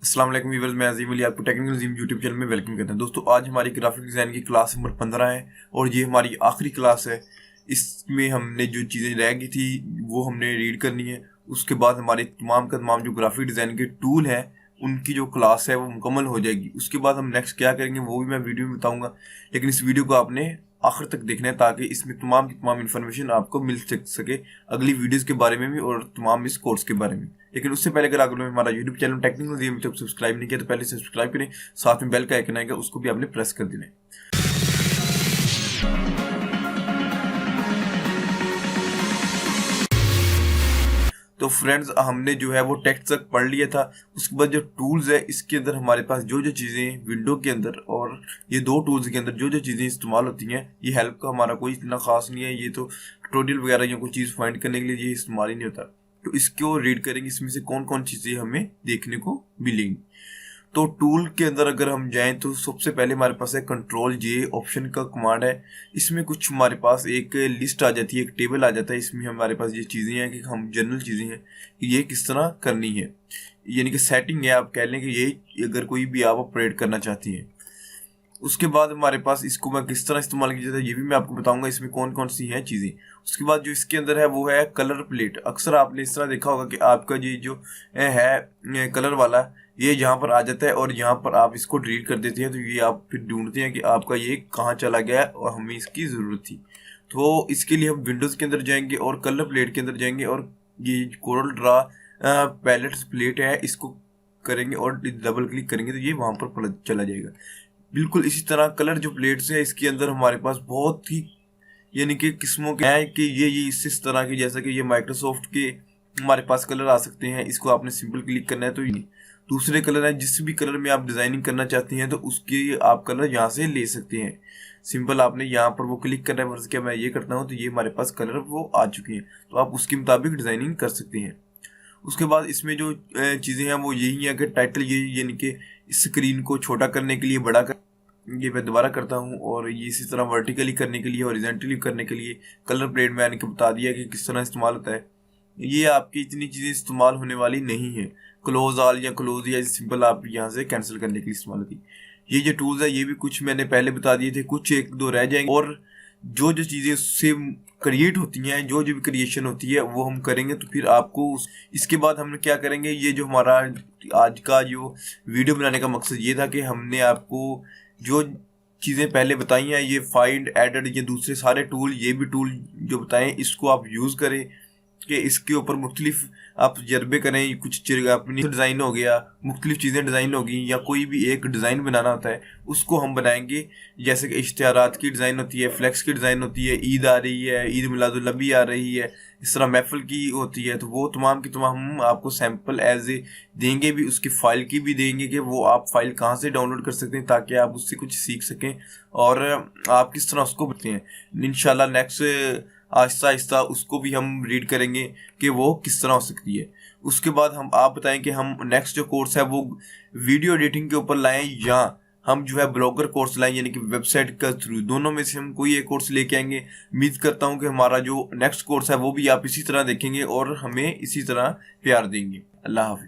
अस्सलाम वालेकुम व्यूअर्स, मैं अजीम अली आपको टेक्निकल अजीम यूट्यूब चैनल में वेलकम करता हूं। दोस्तों, आज हमारी ग्राफिक डिज़ाइन की क्लास नंबर 15 है और ये हमारी आखिरी क्लास है। इसमें हमने जो चीज़ें रह गई थी वो हमने रीड करनी है। उसके बाद हमारे तमाम का तमाम जो ग्राफिक डिज़ाइन के टूल हैं उनकी जो क्लास है वो मुकम्मल हो जाएगी। उसके बाद हम नेक्स्ट क्या करेंगे वो भी मैं वीडियो में बताऊँगा, लेकिन इस वीडियो को आपने आखिर तक देखना है ताकि इसमें तमाम की तमाम इन्फॉर्मेशन आपको मिल सके अगली वीडियोस के बारे में भी और तमाम इस कोर्स के बारे में। लेकिन उससे पहले अगर आपने हमारा यूट्यूब चैनल टेक्निकल अजीम तक सब्सक्राइब नहीं किया तो पहले सब्सक्राइब करें, साथ में बेल का आइकन आएगा उसको भी आपने प्रेस कर देना है। तो फ्रेंड्स, हमने जो है वो टेक्स्ट तक पढ़ लिया था। उसके बाद जो टूल्स है इसके अंदर हमारे पास जो जो चीज़ें विंडो के अंदर और ये दो टूल्स के अंदर जो जो चीज़ें इस्तेमाल होती हैं, ये हेल्प का हमारा कोई इतना खास नहीं है। ये तो ट्यूटोरियल वगैरह या कोई चीज़ फाइंड करने के लिए ये इस्तेमाल ही नहीं होता। तो इसको रीड करेंगे, इसमें से कौन कौन चीज़ें हमें देखने को मिलेंगी। तो टूल के अंदर अगर हम जाएं तो सबसे पहले हमारे पास है कंट्रोल जे ऑप्शन का कमांड है। इसमें कुछ हमारे पास एक लिस्ट आ जाती है, एक टेबल आ जाता है। इसमें हमारे पास ये चीज़ें हैं कि हम जनरल चीज़ें हैं कि ये किस तरह करनी है, यानी कि सेटिंग है, आप कह लें कि ये अगर कोई भी आप ऑपरेट करना चाहती हैं। उसके बाद हमारे पास इसको मैं किस तरह इस्तेमाल किया जाता है ये भी मैं आपको बताऊंगा, इसमें कौन कौन सी हैं चीज़ें। उसके बाद जो इसके अंदर है वो है कलर प्लेट। अक्सर आपने इस तरह देखा होगा कि आपका ये जो है कलर वाला ये यहाँ पर आ जाता है और यहाँ पर आप इसको डिलीट कर देते हैं। तो ये आप फिर ढूंढते हैं कि आपका ये कहाँ चला गया है और हमें इसकी ज़रूरत थी। तो इसके लिए हम विंडोज़ के अंदर जाएंगे और कलर प्लेट के अंदर जाएंगे और ये कोरल ड्रा पैलेट्स प्लेट है इसको करेंगे और डबल क्लिक करेंगे तो ये वहाँ पर चला जाएगा। बिल्कुल इसी तरह कलर जो प्लेट्स है इसके अंदर हमारे पास बहुत ही यानी कि किस्मों के हैं कि ये इस तरह की, जैसा कि ये माइक्रोसॉफ्ट के हमारे पास कलर आ सकते हैं। इसको आपने सिंपल क्लिक करना है तो ये नहीं, दूसरे कलर हैं जिस भी कलर में आप डिज़ाइनिंग करना चाहते हैं तो उसके आप कलर यहाँ से ले सकते हैं। सिंपल आपने यहाँ पर वो क्लिक करना है, वर्ष क्या मैं ये करता हूँ तो ये हमारे पास कलर वो आ चुके हैं, तो आप उसके मुताबिक डिज़ाइनिंग कर सकते हैं। उसके बाद इसमें जो चीज़ें हैं वो यही है कि टाइटल ये यानी कि स्क्रीन को छोटा करने के लिए बड़ा ये मैं दोबारा करता हूँ, और ये इसी तरह वर्टिकली करने के लिए हॉरिजॉन्टली करने के लिए कलर प्लेट मैंने बता दिया कि किस तरह इस्तेमाल होता है। ये आपकी इतनी चीज़ें इस्तेमाल होने वाली नहीं है। क्लोज ऑल या क्लोज या सिंपल आप यहाँ से कैंसिल करने के लिए इस्तेमाल होती है। ये जो टूल्स है ये भी कुछ मैंने पहले बता दिए थे, कुछ एक दो रह जाएंगे और जो जो चीज़ें उससे क्रिएट होती हैं, जो जो भी क्रिएशन होती है वो हम करेंगे। तो फिर आपको इसके बाद हम क्या करेंगे, ये जो हमारा आज का जो वीडियो बनाने का मकसद ये था कि हमने आपको जो चीज़ें पहले बताई हैं, ये फाइंड एडेड ये दूसरे सारे टूल, ये भी टूल जो बताएं इसको आप यूज़ करें कि इसके ऊपर मुख्तलिफ आप तजर्बे करें। कुछ अपनी डिज़ाइन हो गया, मुख्तलिफ चीज़ें डिज़ाइन होगी या कोई भी एक डिज़ाइन बनाना होता है उसको हम बनाएंगे। जैसे कि इश्तिहारात की डिज़ाइन होती है, फ्लेक्स की डिज़ाइन होती है, ईद आ रही है, ईद मिलादुल नबी आ रही है, इस तरह महफिल की होती है। तो वो तमाम की तमाम हम आपको सैम्पल एज ए देंगे भी, उसकी फ़ाइल की भी देंगे कि वो आप फाइल कहाँ से डाउनलोड कर सकते हैं ताकि आप उससे कुछ सीख सकें और आप किस तरह उसको बताते हैं। इंशाल्लाह नेक्स्ट आहिस्ता आहिस्ता उसको भी हम रीड करेंगे कि वो किस तरह हो सकती है। उसके बाद हम आप बताएं कि हम नेक्स्ट जो कोर्स है वो वीडियो एडिटिंग के ऊपर लाएं या हम जो है ब्लॉगर कोर्स लाएं, यानी कि वेबसाइट का थ्रू। दोनों में से हम कोई एक कोर्स लेके आएंगे। उम्मीद करता हूं कि हमारा जो नेक्स्ट कोर्स है वो भी आप इसी तरह देखेंगे और हमें इसी तरह प्यार देंगे। अल्लाह हाफिज़।